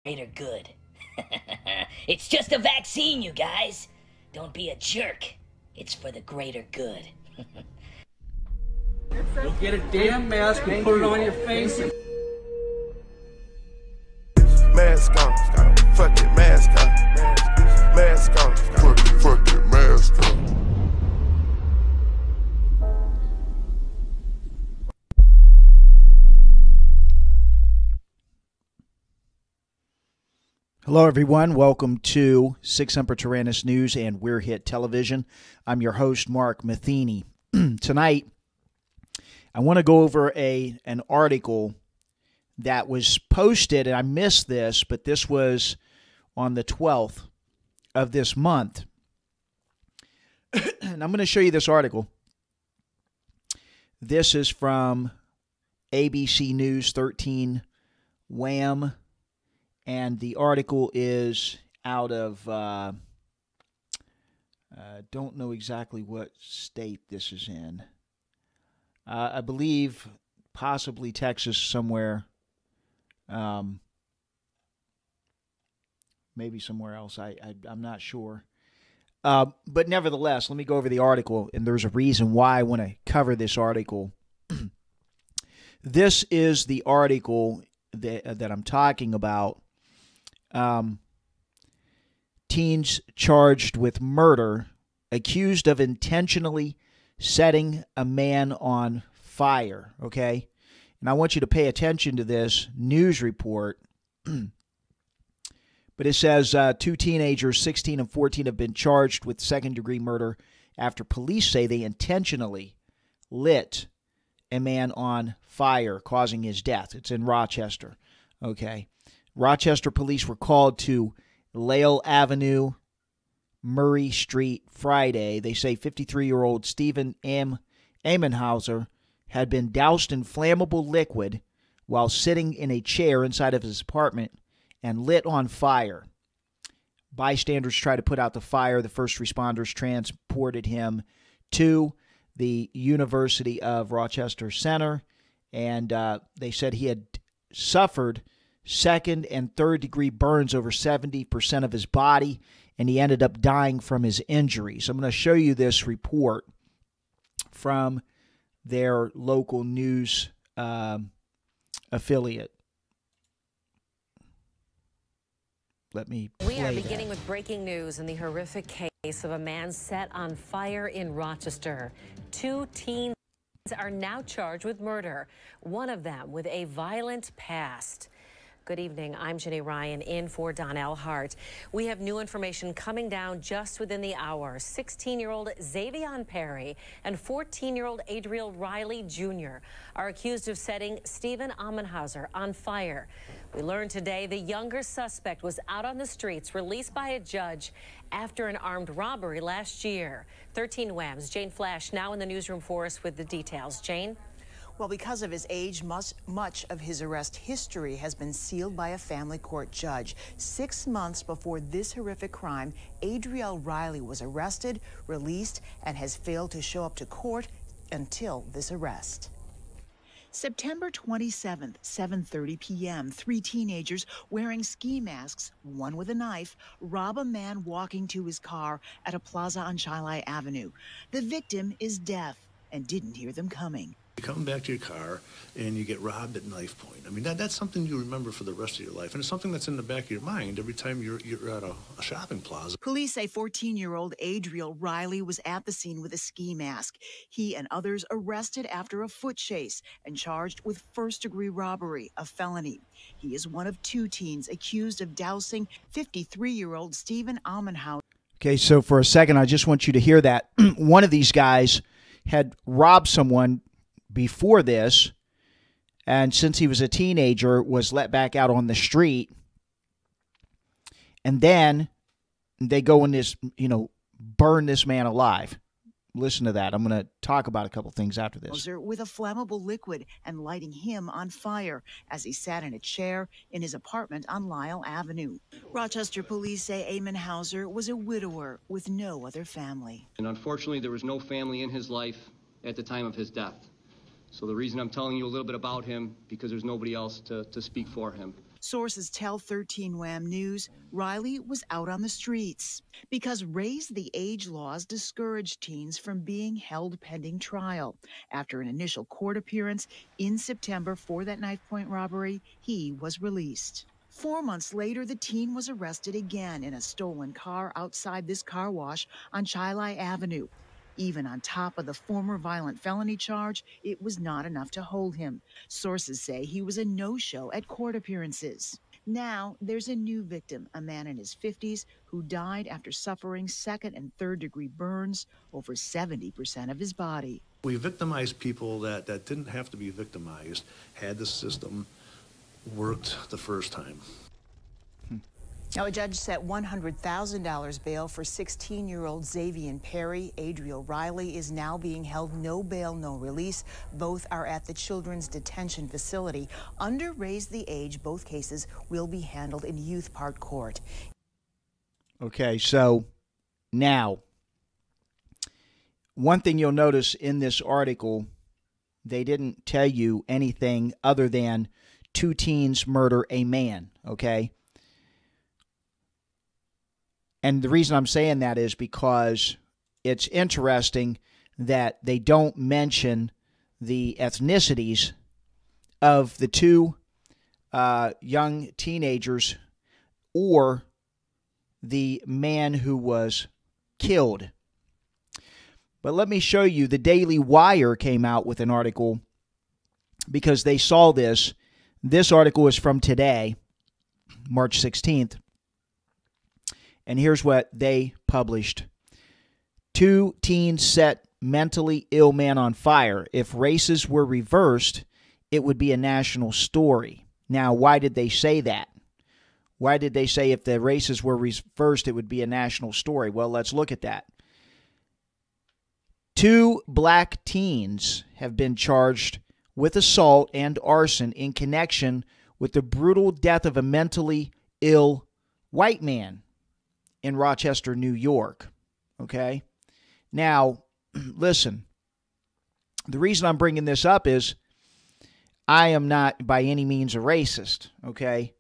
greater good. It's just a vaccine, you guys. Don't be a jerk. It's for the greater good. Go get a damn mask and put it on your face. Mask on, fuck it, mask on. Mask on, fuck it, mask on. Hello, everyone. Welcome to Sic Semper Tyrannis News and We're Hit Television. I'm your host, Mark Matheny. Tonight, I want to go over an article that was posted, and I missed this, but this was on the 12th of this month. And I'm going to show you this article. This is from ABC News 13 Wham. And the article is out of, don't know exactly what state this is in. I believe possibly Texas somewhere, maybe somewhere else. I'm not sure. But nevertheless, let me go over the article, and there's a reason why I want to cover this article. This is the article that I'm talking about. Teens charged with murder, accused of intentionally setting a man on fire, okay? And I want you to pay attention to this news report. But it says two teenagers, 16 and 14, have been charged with second-degree murder after police say they intentionally lit a man on fire, causing his death. It's in Rochester, okay? Rochester police were called to Lael Avenue, Murray Street, Friday. They say 53-year-old Stephen Amenhauser had been doused in flammable liquid while sitting in a chair inside of his apartment and lit on fire. Bystanders tried to put out the fire. The first responders transported him to the University of Rochester Center, and they said he had suffered second and third degree burns over 70% of his body, and he ended up dying from his injuries. I'm going to show you this report from their local news affiliate. Let me play We are that. beginning with breaking news in the horrific case of a man set on fire in Rochester. Two teens are now charged with murder, one of them with a violent past. Good evening. I'm Jenny Ryan in for Donnell Hart. We have new information coming down just within the hour. 16-year-old Xavion Perry and 14-year-old Adriel Riley Jr. are accused of setting Stephen Amenhauser on fire. We learned today the younger suspect was out on the streets, released by a judge after an armed robbery last year. 13 Wham's Jane Flash now in the newsroom for us with the details. Jane? Well, because of his age, much of his arrest history has been sealed by a family court judge. 6 months before this horrific crime, Adriel Riley was arrested, released, and has failed to show up to court until this arrest. September 27th, 7:30 p.m., three teenagers wearing ski masks, one with a knife, rob a man walking to his car at a plaza on Chilai Avenue. The victim is deaf and didn't hear them coming. You come back to your car and you get robbed at knife point. I mean, that's something you remember for the rest of your life. And it's something that's in the back of your mind every time you're at a shopping plaza. Police say 14-year-old Adriel Riley was at the scene with a ski mask. He and others arrested after a foot chase and charged with first-degree robbery, a felony. He is one of two teens accused of dousing 53-year-old Stephen Amenhauser. Okay, so for a second, I just want you to hear that. One of these guys had robbed someone before this, and since he was a teenager, was let back out on the street. And then they go in this, burn this man alive. Listen to that. I'm going to talk about a couple things after this. With a flammable liquid and lighting him on fire as he sat in a chair in his apartment on Lyle Avenue. Rochester police say Amenhauser was a widower with no other family. And unfortunately, there was no family in his life at the time of his death. So the reason I'm telling you a little bit about him, because there's nobody else to speak for him. Sources tell 13 WHAM News Riley was out on the streets because Raise the Age laws discourage teens from being held pending trial. After an initial court appearance in September for that Knife Point robbery, he was released. 4 months later, the teen was arrested again in a stolen car outside this car wash on Chilai Avenue. Even on top of the former violent felony charge, it was not enough to hold him. Sources say he was a no-show at court appearances. Now, there's a new victim, a man in his 50s who died after suffering second and third degree burns over 70% of his body. We victimized people that didn't have to be victimized, had the system worked the first time. Now, a judge set $100,000 bail for 16-year-old Xavier Perry. Adriel Riley is now being held no bail, no release. Both are at the Children's Detention Facility. Under Raise the Age, both cases will be handled in Youth Part Court. Okay, so now, one thing you'll notice in this article, they didn't tell you anything other than 2 teens murder a man, okay? And the reason I'm saying that is because it's interesting that they don't mention the ethnicities of the 2 young teenagers or the man who was killed. But let me show you, the Daily Wire came out with an article because they saw this. This article is from today, March 16th. And here's what they published. 2 teens set mentally ill man on fire. If races were reversed, it would be a national story. Now, why did they say that? Why did they say if the races were reversed, it would be a national story? Well, let's look at that. 2 black teens have been charged with assault and arson in connection with the brutal death of a mentally ill white man in Rochester, New York. Okay? Now, listen, the reason I'm bringing this up is I am not by any means a racist, okay?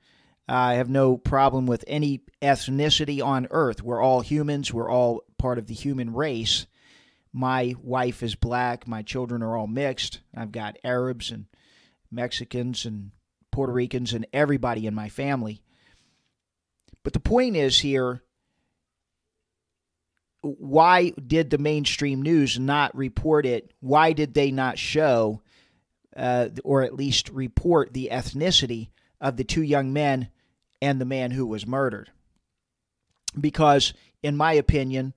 I have no problem with any ethnicity on earth. We're all humans. We're all part of the human race. My wife is black. My children are all mixed. I've got Arabs and Mexicans and Puerto Ricans and everybody in my family. But the point is here, why did the mainstream news not report it? Why did they not show or at least report the ethnicity of the 2 young men and the man who was murdered? Because, in my opinion,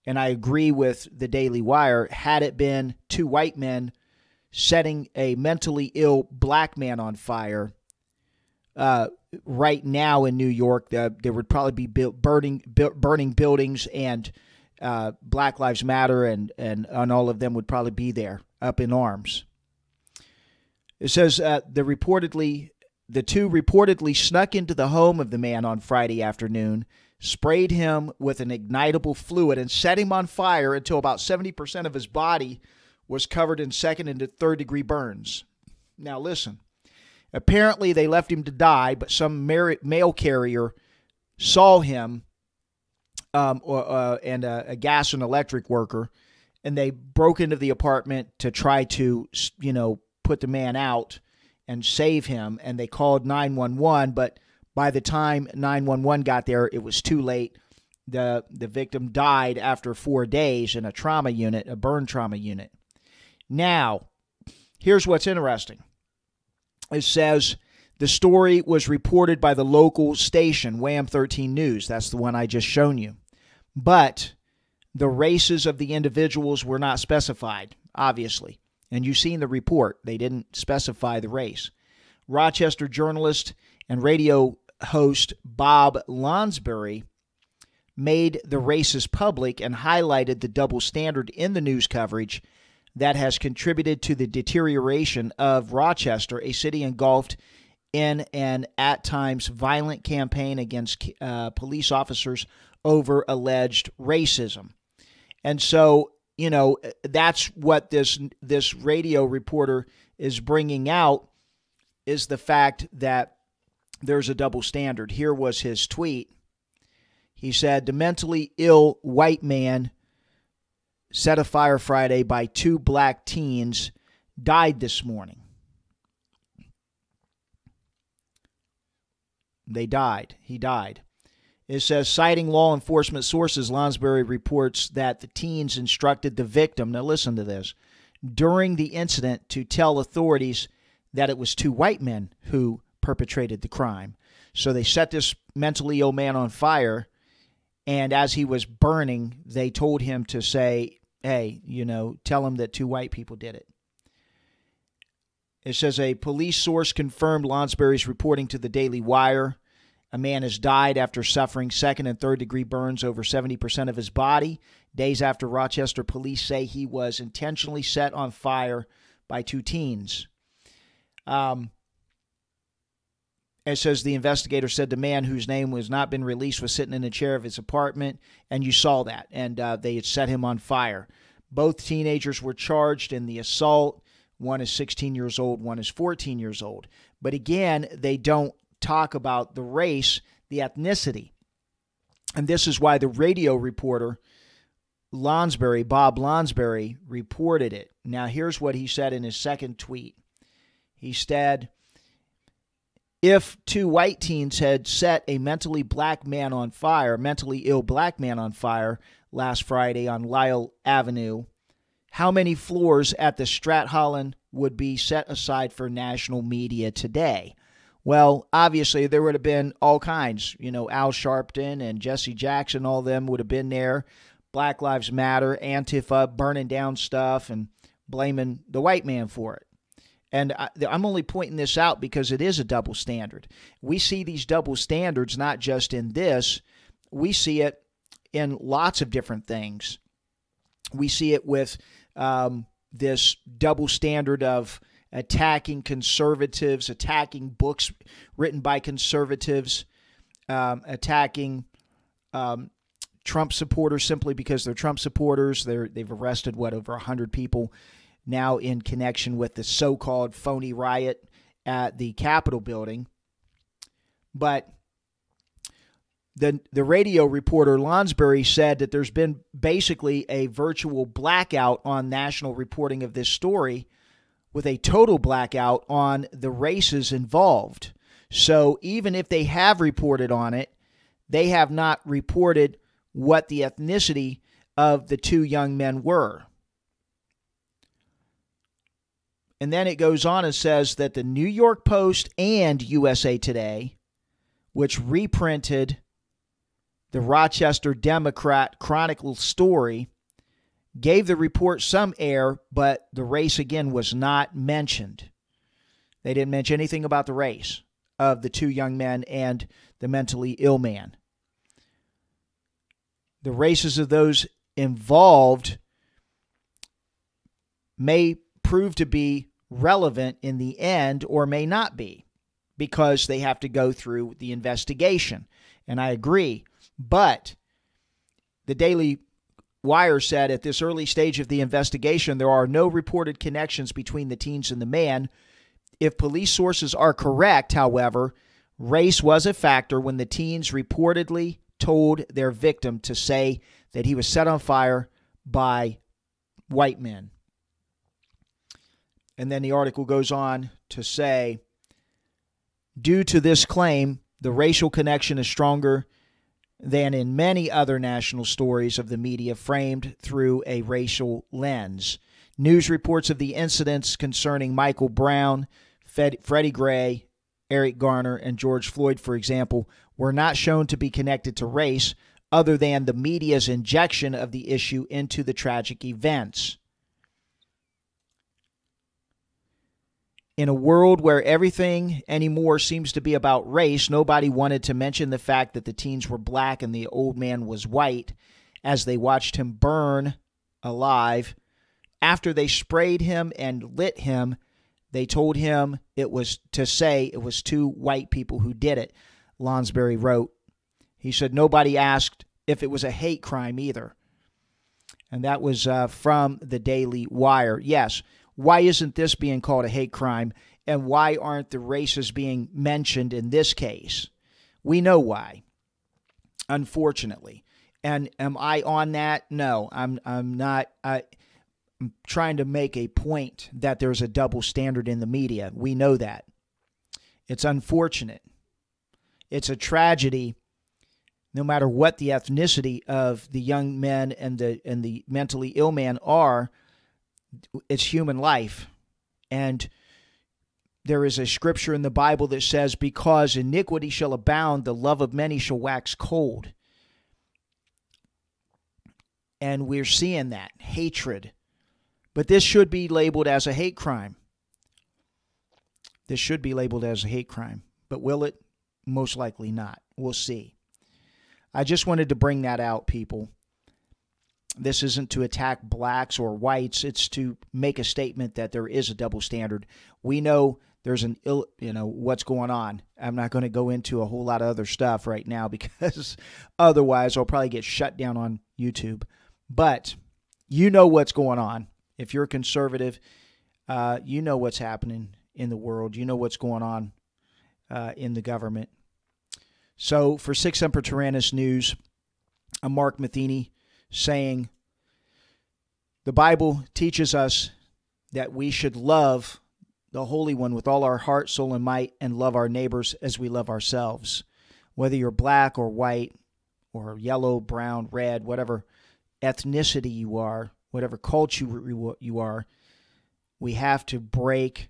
and I agree with the Daily Wire, had it been 2 white men setting a mentally ill black man on fire, right now in New York, there would probably be burning buildings, and Black Lives Matter and all of them would probably be there up in arms. It says the 2 reportedly snuck into the home of the man on Friday afternoon, sprayed him with an ignitable fluid, and set him on fire until about 70% of his body was covered in second and third degree burns. Now listen, apparently they left him to die, but some mail carrier saw him and a gas and electric worker, and they broke into the apartment to try to, put the man out and save him, and they called 911, but by the time 911 got there, it was too late. The victim died after 4 days in a trauma unit, a burn trauma unit. Now, here's what's interesting. It says the story was reported by the local station, WHAM 13 News. That's the one I just shown you. But the races of the individuals were not specified, obviously. And you've seen the report. They didn't specify the race. Rochester journalist and radio host Bob Lonsbury made the races public and highlighted the double standard in the news coverage that has contributed to the deterioration of Rochester, a city engulfed in an at times violent campaign against police officers over alleged racism. And so, that's what this radio reporter is bringing out, is the fact that there's a double standard. Here was his tweet. He said, the mentally ill white man set afire Friday by 2 black teens died this morning. They died. He died. It says, citing law enforcement sources, Lonsberry reports that the teens instructed the victim, now listen to this, during the incident to tell authorities that it was 2 white men who perpetrated the crime. So they set this mentally ill man on fire, and as he was burning, they told him to say, hey, tell him that 2 white people did it. It says a police source confirmed Lonsberry's reporting to the Daily Wire. A man has died after suffering 2nd and 3rd degree burns over 70% of his body. Days after Rochester police say he was intentionally set on fire by 2 teens. It says the investigator said the man whose name was not been released was sitting in a chair of his apartment, and you saw that, and they had set him on fire. Both teenagers were charged in the assault. One is 16 years old, one is 14 years old. But again, they don't talk about the race, the ethnicity. And this is why the radio reporter, Lonsberry, Bob Lonsberry, reported it. Now, here's what he said in his second tweet. He said, if 2 white teens had set a mentally ill black man on fire last Friday on Lyle Avenue, how many floors at the Stratholland would be set aside for national media today? Well, obviously, there would have been all kinds. Al Sharpton and Jesse Jackson, all of them would have been there. Black Lives Matter, Antifa, burning down stuff and blaming the white man for it. And I'm only pointing this out because it is a double standard. We see these double standards not just in this. We see it in lots of different things. We see it with this double standard of attacking conservatives, attacking books written by conservatives, attacking Trump supporters simply because they're Trump supporters. They've arrested, over 100 people now in connection with the so-called phony riot at the Capitol building. But the radio reporter Lonsberry said that there's been basically a virtual blackout on national reporting of this story, with a total blackout on the races involved. So even if they have reported on it, they have not reported what the ethnicity of the 2 young men were. And then it goes on and says that the New York Post and USA Today, which reprinted the Rochester Democrat Chronicle story, gave the report some air, but the race again was not mentioned. They didn't mention anything about the race of the 2 young men and the mentally ill man. The races of those involved may prove to be relevant in the end or may not be, because they have to go through the investigation. And I agree. But the Daily Wire said at this early stage of the investigation, there are no reported connections between the teens and the man. If police sources are correct, however, race was a factor when the teens reportedly told their victim to say that he was set on fire by white men. And then the article goes on to say, due to this claim, the racial connection is stronger than in many other national stories of the media framed through a racial lens. News reports of the incidents concerning Michael Brown, Freddie Gray, Eric Garner, and George Floyd, for example, were not shown to be connected to race other than the media's injection of the issue into the tragic events. In a world where everything anymore seems to be about race, nobody wanted to mention the fact that the teens were black and the old man was white as they watched him burn alive. After they sprayed him and lit him, they told him it was 2 white people who did it, Lonsberry wrote. He said nobody asked if it was a hate crime either. And that was from the Daily Wire. Yes. Why isn't this being called a hate crime? And why aren't the races being mentioned in this case? We know why, unfortunately. And am I on that? No, I'm not. I'm trying to make a point that there's a double standard in the media. We know that. It's unfortunate. It's a tragedy, no matter what the ethnicity of the young men and the mentally ill man are. It's human life. And there is a scripture in the Bible that says, because iniquity shall abound, the love of many shall wax cold. And we're seeing that, hatred. But this should be labeled as a hate crime. This should be labeled as a hate crime. But will it? Most likely not. We'll see. I just wanted to bring that out, people. This isn't to attack blacks or whites. It's to make a statement that there is a double standard. We know there's what's going on. I'm not going to go into a whole lot of other stuff right now because otherwise I'll probably get shut down on YouTube. But you know what's going on. If you're a conservative, you know what's happening in the world. You know what's going on in the government. So for Sic Semper Tyrannis News, I'm Mark Matheny saying the Bible teaches us that we should love the Holy One with all our heart, soul, and might, and love our neighbors as we love ourselves. Whether you're black or white or yellow, brown, red, whatever ethnicity you are, whatever culture you are, we have to break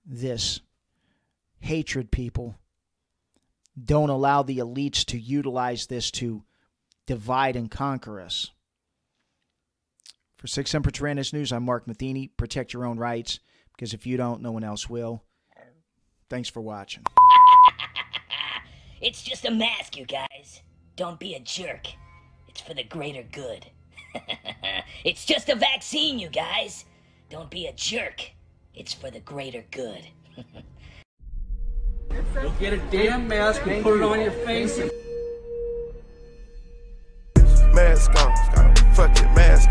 this hatred, people. Don't allow the elites to utilize this to divide and conquer us. For Sic Semper Tyrannis News, I'm Mark Matheny. Protect your own rights, because if you don't, no one else will. Thanks for watching. It's just a mask, you guys. Don't be a jerk. It's for the greater good. It's just a vaccine, you guys. Don't be a jerk. It's for the greater good. Go get a damn mask and put it on your face. Mask on, fuck it, mask